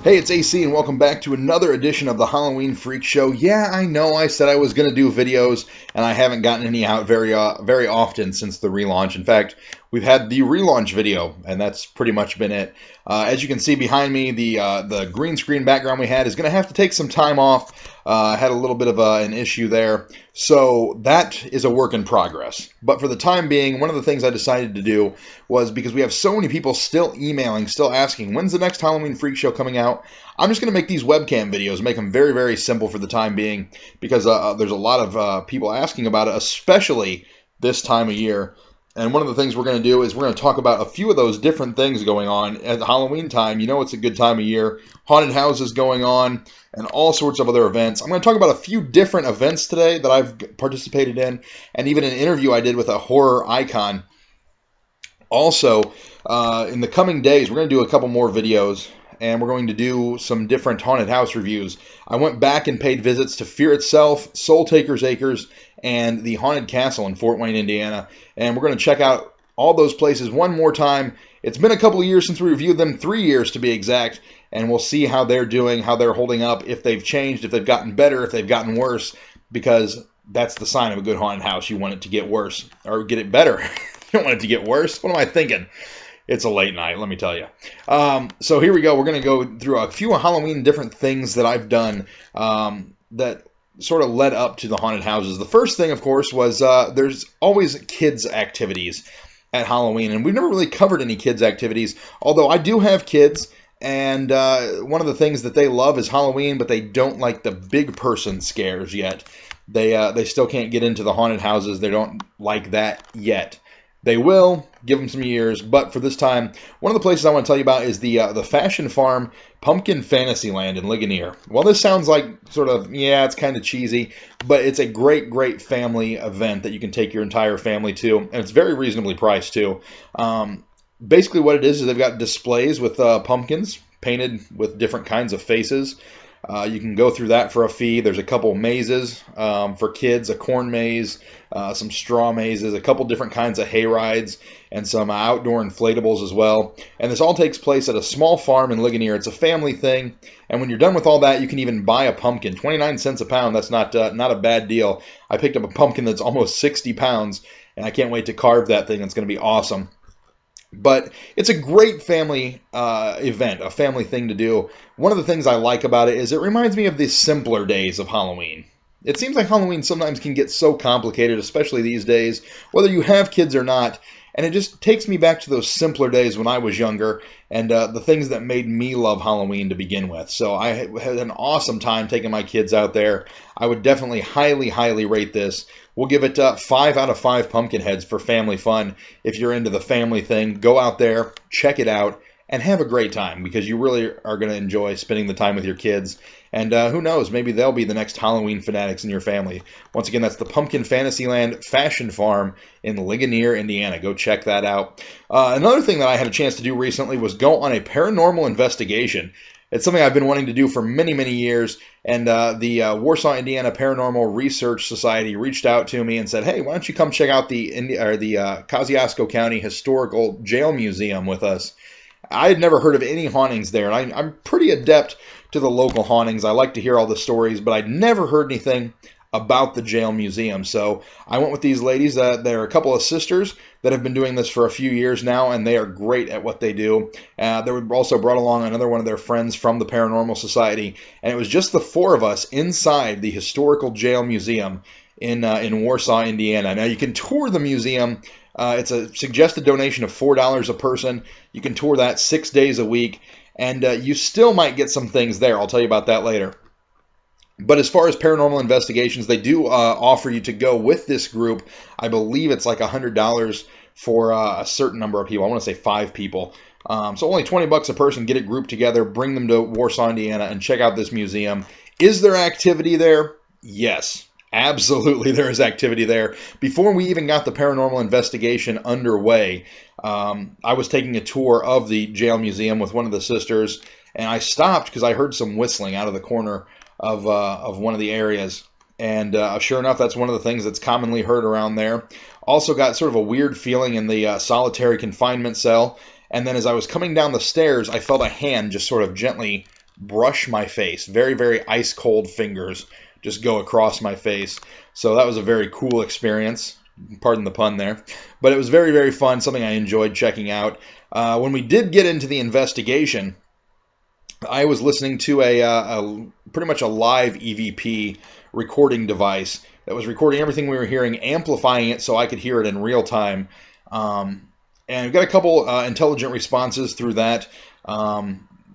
Hey, it's AC, and welcome back to another edition of the Halloween Freak Show. Yeah, I know I said I was going to do videos, and I haven't gotten any out very often since the relaunch. In fact, we've had the relaunch video, and that's pretty much been it. As you can see behind me, the green screen background we had is going to have to take some time off. I had a little bit of an issue there, so that is a work in progress. But for the time being, one of the things I decided to do was, because we have so many people still emailing, still asking, when's the next Halloween Freak Show coming out? I'm just going to make these webcam videos, make them very, very simple for the time being, because there's a lot of people asking about it, especially this time of year. And one of the things we're going to do is we're going to talk about a few of those different things going on at Halloween time. You know, it's a good time of year. Haunted houses going on and all sorts of other events. I'm going to talk about a few different events today that I've participated in, and even an interview I did with a horror icon. Also, in the coming days, we're going to do a couple more videos, and we're going to do some different haunted house reviews. I went back and paid visits to Fear Itself, Soul Takers Acres, and the Haunted Castle in Fort Wayne, Indiana. And we're going to check out all those places one more time. It's been a couple of years since we reviewed them, 3 years to be exact, and we'll see how they're doing, how they're holding up, if they've changed, if they've gotten better, if they've gotten worse, because that's the sign of a good haunted house. You want it to get worse, or get it better. You don't want it to get worse. What am I thinking? It's a late night, let me tell you. So here we go. We're going to go through a few Halloween different things that I've done that sort of led up to the haunted houses. The first thing, of course, was there's always kids' activities at Halloween, and we've never really covered any kids' activities, although I do have kids, and one of the things that they love is Halloween, but they don't like the big person scares yet. They still can't get into the haunted houses. They don't like that yet. They will, give them some years, but for this time, one of the places I want to tell you about is the Fashion Farm Pumpkin Fantasyland in Ligonier. Well, this sounds like sort of, yeah, it's kind of cheesy, but it's a great, great family event that you can take your entire family to, and it's very reasonably priced, too. Basically what it is they've got displays with pumpkins painted with different kinds of faces. You can go through that for a fee. There's a couple mazes for kids, a corn maze, some straw mazes, a couple different kinds of hay rides, and some outdoor inflatables as well. And this all takes place at a small farm in Ligonier. It's a family thing, and when you're done with all that, you can even buy a pumpkin. 29 cents a pound. That's not a bad deal. I picked up a pumpkin that's almost 60 pounds, and I can't wait to carve that thing. It's going to be awesome. But it's a great family event, a family thing to do. One of the things I like about it is it reminds me of the simpler days of Halloween. It seems like Halloween sometimes can get so complicated, especially these days, whether you have kids or not. And it just takes me back to those simpler days when I was younger and the things that made me love Halloween to begin with. So I had an awesome time taking my kids out there. I would definitely highly, highly rate this. We'll give it 5 out of 5 pumpkin heads for family fun. If you're into the family thing, go out there, check it out, and have a great time, because you really are going to enjoy spending the time with your kids. And who knows, maybe they'll be the next Halloween fanatics in your family. Once again, that's the Pumpkin Fantasyland Fashion Farm in Ligonier, Indiana. Go check that out. Another thing that I had a chance to do recently was go on a paranormal investigation. It's something I've been wanting to do for many, many years, and the Warsaw, Indiana Paranormal Research Society reached out to me and said, hey, why don't you come check out the Kosciuszko County Historical Jail Museum with us? I had never heard of any hauntings there, and I'm pretty adept to the local hauntings. I like to hear all the stories, but I'd never heard anything about the jail museum. So I went with these ladies. They're a couple of sisters that have been doing this for a few years now, and they are great at what they do. They were also brought along another one of their friends from the Paranormal Society, and it was just the 4 of us inside the historical jail museum in Warsaw, Indiana. Now, you can tour the museum. It's a suggested donation of $4 a person. You can tour that 6 days a week, and you still might get some things there. I'll tell you about that later. But as far as paranormal investigations, they do offer you to go with this group. I believe it's like $100 for a certain number of people. I want to say 5 people. So only $20 a person. Get a group together, bring them to Warsaw, Indiana, and check out this museum. Is there activity there? Yes. Absolutely, there is activity there. Before we even got the paranormal investigation underway, I was taking a tour of the jail museum with one of the sisters, and I stopped because I heard some whistling out of the corner of one of the areas. And sure enough, that's one of the things that's commonly heard around there. Also got sort of a weird feeling in the solitary confinement cell. And then as I was coming down the stairs, I felt a hand just sort of gently brush my face. Very, very ice cold fingers just go across my face. So that was a very cool experience. Pardon the pun there. But it was very, very fun, something I enjoyed checking out. When we did get into the investigation, I was listening to a pretty much a live EVP recording device that was recording everything we were hearing, amplifying it so I could hear it in real time. And we've got a couple intelligent responses through that.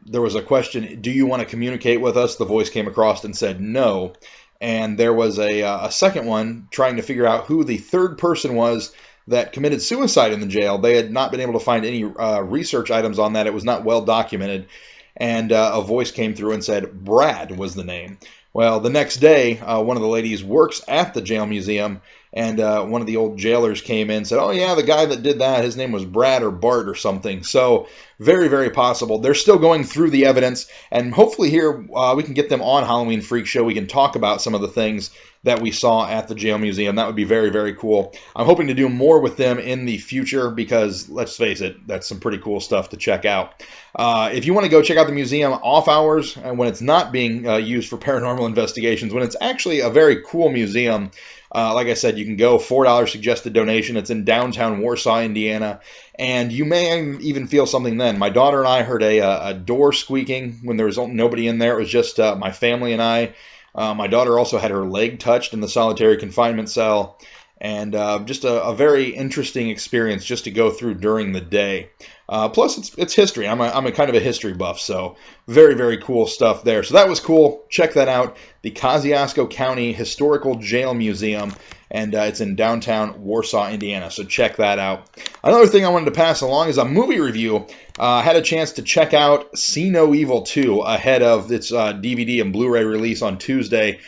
There was a question, do you want to communicate with us? The voice came across and said no. And there was a second one trying to figure out who the third person was that committed suicide in the jail. They had not been able to find any research items on that. It was not well documented. And a voice came through and said Brad was the name. Well, the next day, one of the ladies works at the jail museum, and one of the old jailers came in and said, oh, yeah, the guy that did that, his name was Brad or Bart or something. So very, very possible. They're still going through the evidence, and hopefully here we can get them on Halloween Freak Show. We can talk about some of the things that we saw at the jail museum. That would be very, very cool. I'm hoping to do more with them in the future because, let's face it, that's some pretty cool stuff to check out. If you want to go check out the museum off hours and when it's not being used for paranormal investigations, when it's actually a very cool museum, like I said, you can go, $4 suggested donation. It's in downtown Warsaw, Indiana, and you may even feel something then. My daughter and I heard a door squeaking when there was nobody in there. It was just my family and I. My daughter also had her leg touched in the solitary confinement cell, and just a very interesting experience just to go through during the day. Plus, it's history. I'm a kind of a history buff, so very, very cool stuff there. So that was cool. Check that out. The Kosciuszko County Historical Jail Museum, and it's in downtown Warsaw, Indiana. So check that out. Another thing I wanted to pass along is a movie review. I had a chance to check out See No Evil 2 ahead of its DVD and Blu-ray release on Tuesday.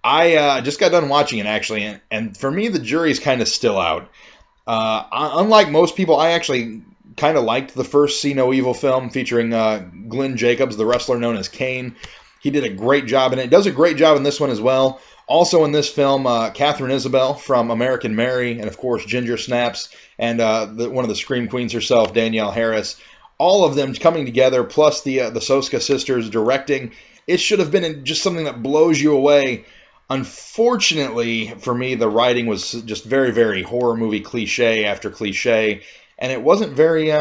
I just got done watching it, actually, and for me, the jury's kind of still out. Unlike most people, I actually kind of liked the first See No Evil film featuring Glenn Jacobs, the wrestler known as Kane. He did a great job in it. Does a great job in this one as well. Also in this film, Catherine Isabel from American Mary, and of course Ginger Snaps, and one of the Scream Queens herself, Danielle Harris. All of them coming together, plus the Soska sisters directing. It should have been just something that blows you away. Unfortunately, for me, the writing was just very, very horror movie cliche after cliche, and it wasn't very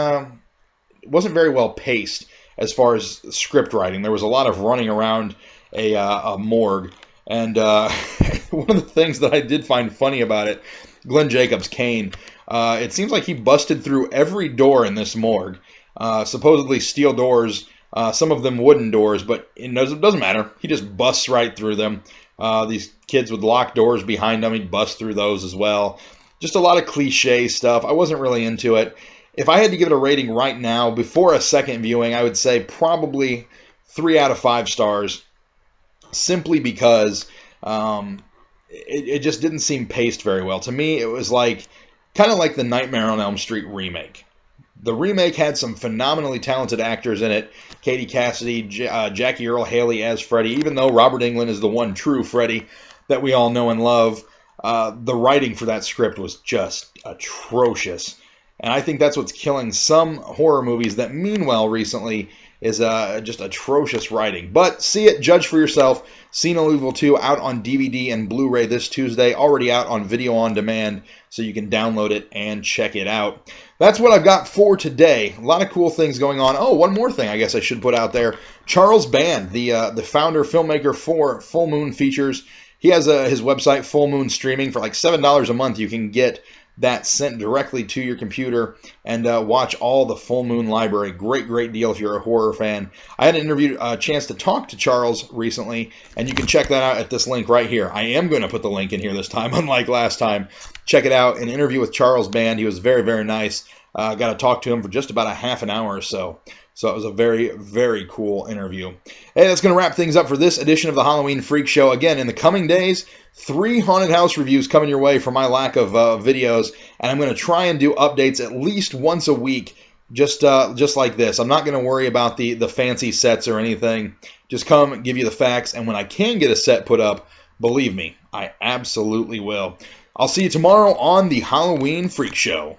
well paced as far as script writing. There was a lot of running around a morgue, and one of the things that I did find funny about it, Glenn Jacobs, Kane, it seems like he busted through every door in this morgue, supposedly steel doors, some of them wooden doors, but it doesn't matter. He just busts right through them. These kids with locked doors behind them, he'd bust through those as well. Just a lot of cliche stuff. I wasn't really into it. If I had to give it a rating right now, before a second viewing, I would say probably 3 out of 5 stars, simply because it just didn't seem paced very well. To me, it was kind of like the Nightmare on Elm Street remake. The remake had some phenomenally talented actors in it. Katie Cassidy, Jackie Earle Haley as Freddy. Even though Robert Englund is the one true Freddy that we all know and love, the writing for that script was just atrocious. And I think that's what's killing some horror movies that mean well recently is just atrocious writing. But see it, judge for yourself. See No Evil 2 out on DVD and Blu-ray this Tuesday, already out on video on demand, so you can download it and check it out. That's what I've got for today. A lot of cool things going on. Oh, one more thing I guess I should put out there. Charles Band, the founder, filmmaker for Full Moon Features, he has his website, Full Moon Streaming, for like $7 a month. You can get that sent directly to your computer and watch all the Full Moon library. Great, great deal if you're a horror fan. I had a chance to talk to Charles recently, and you can check that out at this link right here. I am going to put the link in here this time, unlike last time. Check it out, an interview with Charles Band. He was very, very nice. Got to talk to him for just about a half an hour or so. So it was a very, very cool interview. Hey, that's going to wrap things up for this edition of the Halloween Freak Show. Again, in the coming days, 3 haunted house reviews coming your way for my lack of videos. And I'm going to try and do updates at least once a week, just like this. I'm not going to worry about the fancy sets or anything. Just come and give you the facts. And when I can get a set put up, believe me, I absolutely will. I'll see you tomorrow on the Halloween Freak Show.